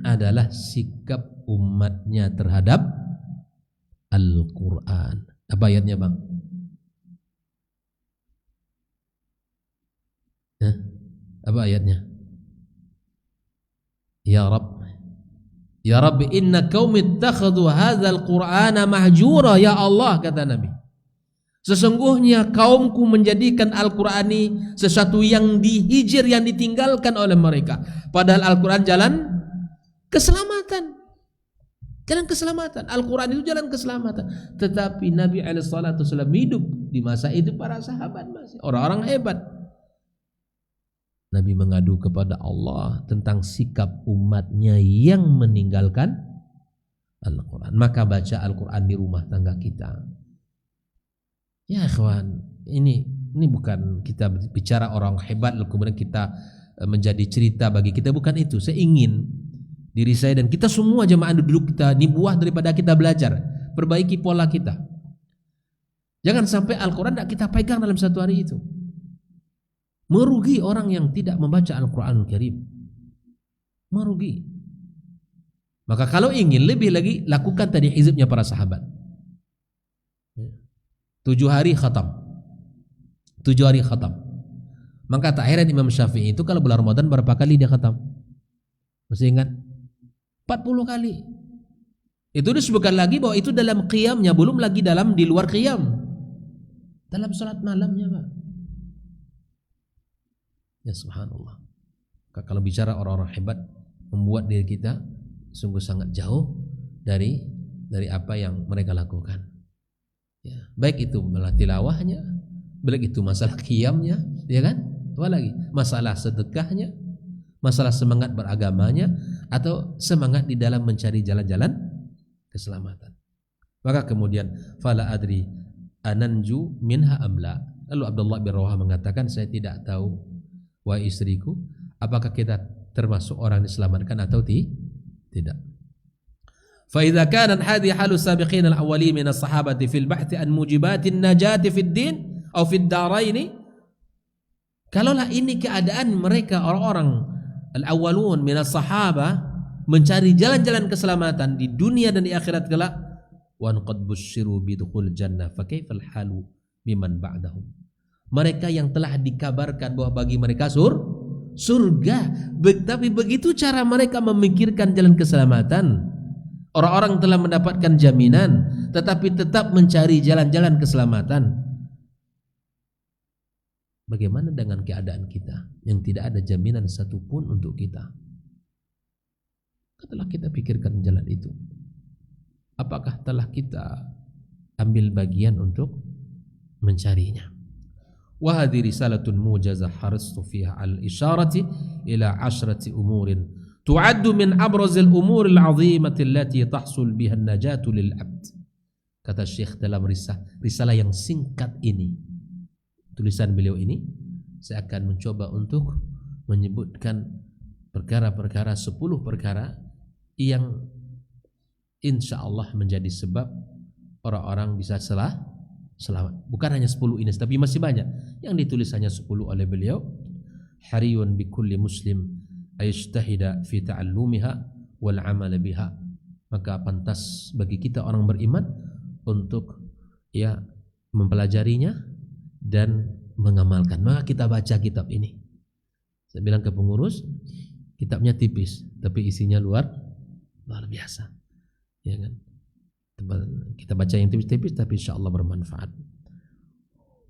adalah sikap umatnya terhadap Al-Quran. Apa ayatnya, Bang? Apa ayatnya? Ya Rabb inna qaumi ittakhadhu hadzal Qur'ana mahjura. Ya Allah, kata Nabi, sesungguhnya kaumku menjadikan Al-Quran ini sesuatu yang dihijir, yang ditinggalkan oleh mereka. Padahal Al-Quran jalan keselamatan. Jalan keselamatan. Al-Quran itu jalan keselamatan. Tetapi Nabi SAW hidup di masa itu, para sahabat masih orang-orang hebat. Nabi mengadu kepada Allah tentang sikap umatnya yang meninggalkan Al-Quran. Maka baca Al-Quran di rumah tangga kita. Ya ikhwan, ini bukan kita bicara orang hebat lalu kemudian kita menjadi cerita bagi kita, bukan itu. Saya ingin diri saya dan kita semua jemaah duduk kita ini buah daripada kita belajar, perbaiki pola kita. Jangan sampai Al-Quran tidak kita pegang dalam 1 hari itu. Merugi orang yang tidak membaca Al-Quranul Karim. Merugi. Maka kalau ingin lebih lagi, lakukan tadi hizibnya para sahabat. 7 hari khatam. 7 hari khatam. Maka tak heran Imam Syafi'i itu kalau bulan Ramadan berapa kali dia khatam? Masih ingat? 40 kali. Itu disebutkan lagi bahwa itu dalam qiyamnya, belum lagi di luar qiyam. Dalam salat malamnya, Pak. Ya subhanallah. Kalau bicara orang-orang hebat, membuat diri kita sungguh sangat jauh dari apa yang mereka lakukan. Ya, baik itu masalah tilawahnya, baik itu masalah qiyamnya, ya kan? Apa lagi? Masalah sedekahnya, masalah semangat beragamanya, atau semangat di dalam mencari jalan-jalan keselamatan. Maka kemudian fala adri ananju minha amla. Lalu Abdullah bin Rawah mengatakan, saya tidak tahu, wahai istriku, apakah kita termasuk orang diselamatkan atau tidak. فإذا كانت هذه حال السابقين الأولين من الصحابة في البحث عن موجبات النجاة في الدين أو في الدارين, kalaulah ini keadaan mereka orang-orang al-awwalun min as-sahaba mencari jalan-jalan keselamatan di dunia dan di akhirat kelak, wa qad busyiru bidukhul jannah fa kaifal halu biman ba'dahum, mereka yang telah dikabarkan bahwa bagi mereka surga, tapi begitu cara mereka memikirkan jalan keselamatan. Orang-orang telah mendapatkan jaminan, tetapi tetap mencari jalan-jalan keselamatan. Bagaimana dengan keadaan kita yang tidak ada jaminan satupun untuk kita? Telah kita pikirkan jalan itu? Apakah telah kita ambil bagian untuk mencarinya. Wa hadhihi risalatun mujazah harastu fiha al-isharati ila 10 umurin tu'addu min abrazil umuril 'azimati allati tahsul biha an-najatu lil 'abd. Kata Syekh dalam risalah yang singkat ini, tulisan beliau ini, saya akan mencoba untuk menyebutkan perkara-perkara, 10 perkara yang insya Allah menjadi sebab orang-orang bisa selamat. Bukan hanya 10 ini, tapi masih banyak yang ditulis hanya 10 oleh beliau. Hariyun bi kulli muslim ayajtahida fi ta'allumiha wal 'amal biha. Maka pantas bagi kita orang beriman untuk mempelajarinya dan mengamalkan. Maka kita baca kitab ini. Saya bilang ke pengurus, kitabnya tipis tapi isinya luar biasa. Ya kan? Kita baca yang tipis-tipis tapi insyaallah bermanfaat.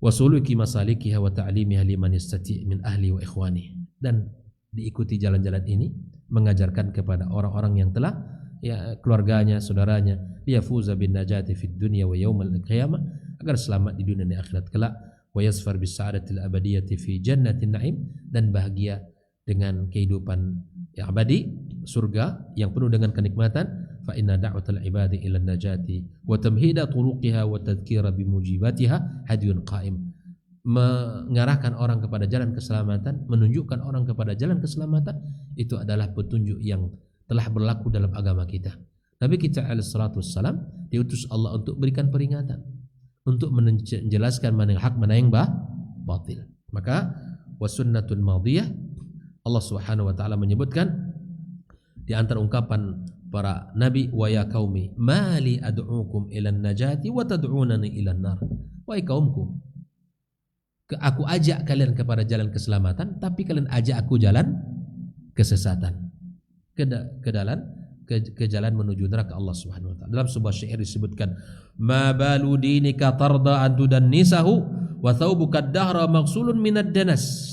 Wasuluki masalikiha wa ta'limiha liman yastati' min ahli wa ikhwani. Dan diikuti jalan-jalan ini mengajarkan kepada orang-orang yang telah keluarganya, saudaranya, liyafuza bin najati fid dunya wa yaumal qiyamah, agar selamat di dunia dan akhirat kelak, wa yasfar bis sa'adatil abadiyati fi jannatin na'im, dan bahagia dengan kehidupan yang abadi, surga yang penuh dengan kenikmatan. Fa inna da'watal ibadi ila najati wa tamhida turuqiha wa tadhkira bimujibatiha hadiyun qa'im. Mengarahkan orang kepada jalan keselamatan, menunjukkan orang kepada jalan keselamatan, itu adalah petunjuk yang telah berlaku dalam agama kita. Nabi kita alaihi salatu wassalam diutus Allah untuk berikan peringatan, untuk menjelaskan mana yang hak, mana yang batil. Maka wasunnatul madiyah, Allah Subhanahu wa taala menyebutkan di antara ungkapan para nabi, wa ya qaumi mali ad'ukum ilan najati wa tad'unani ilan nar. Wahai kaumku, aku ajak kalian kepada jalan keselamatan, tapi kalian ajak aku jalan kesesatan, ke jalan menuju neraka Allah Subhanahu wa taala. Dalam sebuah syair disebutkan, ma balu dinika tarda an tudannisahu wa thawbuka ad-dahra maghsulun minad danas.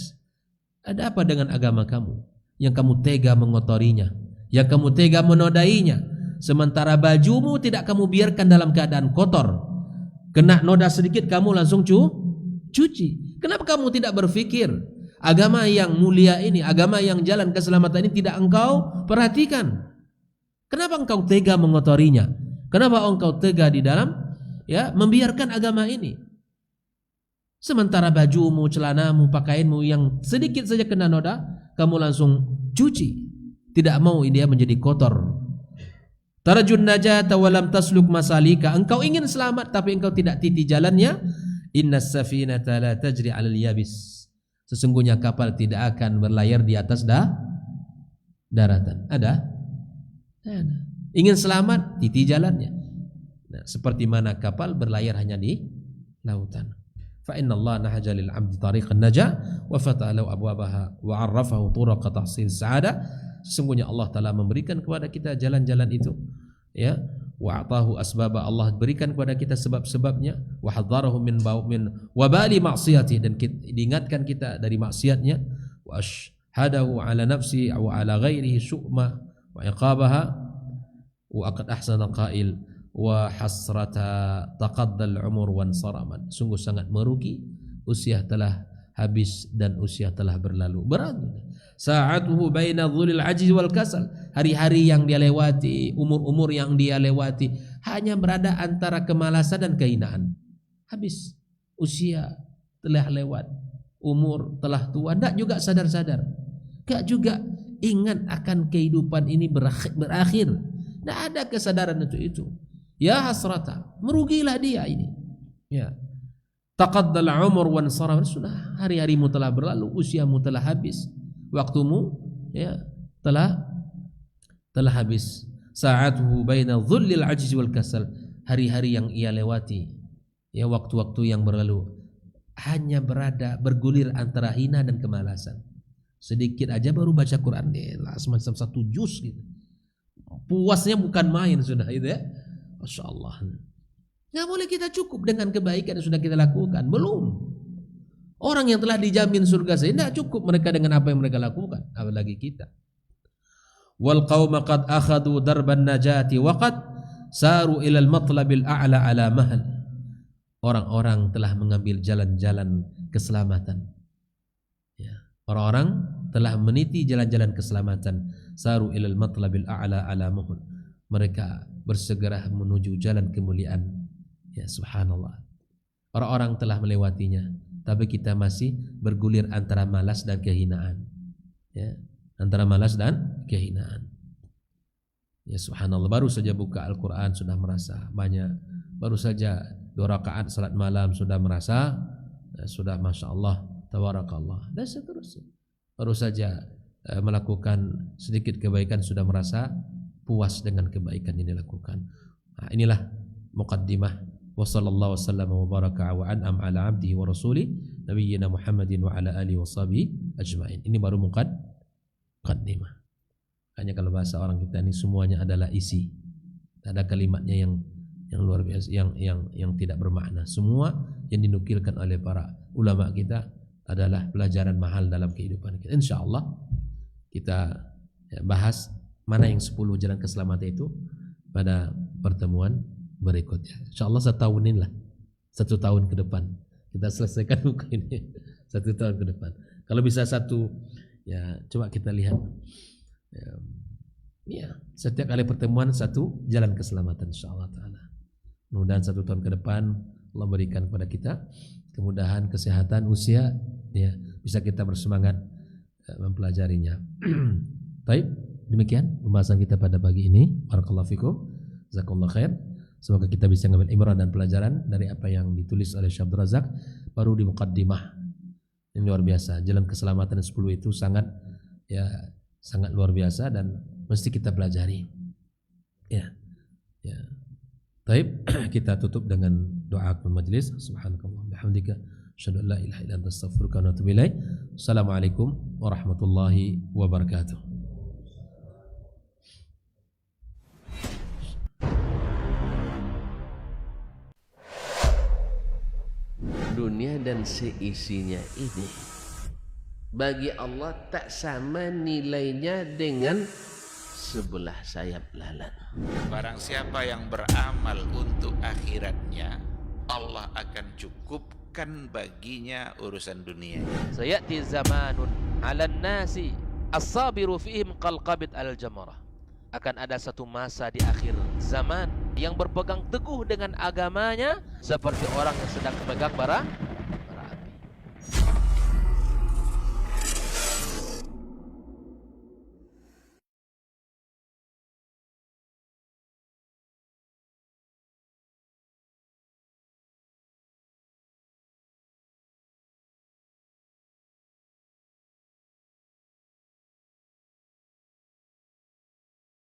Ada apa dengan agama kamu yang kamu tega mengotorinya, yang kamu tega menodainya, sementara bajumu tidak kamu biarkan dalam keadaan kotor, kena noda sedikit kamu langsung cuci. Kenapa kamu tidak berpikir agama yang mulia ini, agama yang jalan keselamatan ini tidak engkau perhatikan? Kenapa engkau tega mengotorinya? Kenapa engkau tega di dalam membiarkan agama ini? Sementara bajumu, celanamu, pakaianmu yang sedikit saja kena noda, kamu langsung cuci. Tidak mau dia menjadi kotor. Tarjun najata wa lam tasluk masalika. Engkau ingin selamat tapi engkau tidak titi jalannya. Innas safinata la tajri 'alal yabis. Sesungguhnya kapal tidak akan berlayar di atas daratan. Ada? Ingin selamat, titi jalannya. Nah, seperti mana kapal berlayar hanya di lautan. Fa inna Allah nahaja lil 'abdi tariqan najah wa fataha lahu abwabaha wa 'arrafahu turuq tahsil sa'adah. Sesungguhnya Allah Ta'ala memberikan kepada kita jalan-jalan itu, wa atahu asbaba, Allah berikan kepada kita sebab-sebabnya, wa hadzarahu min wabali ma'siyati, dan diingatkan kita dari maksiatnya, wa ashhadahu ala nafsi wa ala ghairihi syu'ma wa iqabaha, wa aqad ahsana qail wa hasrata taqaddal umur wan saraman. Sungguh sangat merugi, usia telah habis dan usia telah berlalu. Sa'atuhu baina dhulil ajiz wal kasal. Hari-hari yang dia lewati, umur-umur yang dia lewati hanya berada antara kemalasan dan kehinaan. Habis, usia telah lewat, umur telah tua, tak juga sadar-sadar, tak juga ingat akan kehidupan ini berakhir. Tak ada kesadaran untuk itu. Ya hasrata, merugilah dia ini. Ya. Taqaddal umur wan saraman, sudah hari-harimu telah berlalu, usiamu telah habis, waktumu telah habis. Sa'atuhu baina dhullil ajzi wal kasal. Hari-hari yang ia lewati, waktu-waktu yang berlalu hanya bergulir antara hina dan kemalasan. Sedikit aja baru baca Quran semacam 1 juz gitu. Puasnya bukan main sudah itu ya. Masyaallah. Nggak boleh kita cukup dengan kebaikan yang sudah kita lakukan. Belum. Orang yang telah dijamin surga saja tidak cukup mereka dengan apa yang mereka lakukan, apalagi kita. Wal qauma qad akhadhu darban najati wa qad saru ila al matlabil a'la ala mahal. orang-orang telah mengambil jalan-jalan keselamatan. Ya. Orang-orang telah meniti jalan-jalan keselamatan. Saru ilal matlabil a'la ala muhun. Mereka bersegera menuju jalan kemuliaan. Ya, subhanallah. Orang-orang telah melewatinya, tapi kita masih bergulir antara malas dan kehinaan. Ya, antara malas dan kehinaan. Ya, subhanallah, baru saja buka Al-Quran sudah merasa banyak. Baru saja 2 rakaat salat malam sudah merasa sudah masya Allah, tabarakallah, dan seterusnya. Baru saja melakukan sedikit kebaikan sudah merasa puas dengan kebaikan yang dilakukan. Nah, inilah muqaddimah. Wa sallallahu wasallam wa baraka wa an'am ala abdihi wa rasuli nabiyyina Muhammadin wa ala alihi wa sahbihi ajma'in. Ini baru muqaddimah. Hanya kalau bahasa orang kita ini semuanya adalah isi. Tak ada kalimatnya yang luar biasa, yang tidak bermakna. Semua yang dinukilkan oleh para ulama kita adalah pelajaran mahal dalam kehidupan kita. Insyaallah kita bahas mana yang 10 jalan keselamatan itu pada pertemuan berikutnya. Insyaallah 1 tahun inilah, 1 tahun ke depan kita selesaikan buku ini. 1 tahun ke depan. Kalau bisa 1, ya coba kita lihat. Ya, setiap kali pertemuan 1 jalan keselamatan insyaallah taala. Mudah-mudahan 1 tahun ke depan Allah berikan kepada kita kemudahan, kesehatan, usia, ya bisa kita bersemangat mempelajarinya. Baik, demikian pembahasan kita pada pagi ini. Barakallahu fikum. Jazakallahu khair. Semoga kita bisa mengambil ibrah dan pelajaran dari apa yang ditulis oleh Syekh Abdul Razak baru di muqaddimah. Ini luar biasa. Jalan keselamatan 10 itu sangat luar biasa dan mesti kita pelajari. Ya. Baik, kita tutup dengan doa majlis. Subhanakallah bihamdika asyhadu an la ilaha illa anta astaghfiruka wa atubu ilaik. Assalamualaikum warahmatullahi wabarakatuh. Dunia dan seisinya ini bagi Allah tak sama nilainya dengan sebelah sayap lalat. Barang siapa yang beramal untuk akhiratnya, Allah akan cukupkan baginya urusan dunia. Sayati zamanun 'alan nasi as-sabiru fihim qalqabit al-jamarah. Akan ada satu masa di akhir zaman yang berpegang teguh dengan agamanya seperti orang yang sedang memegang bara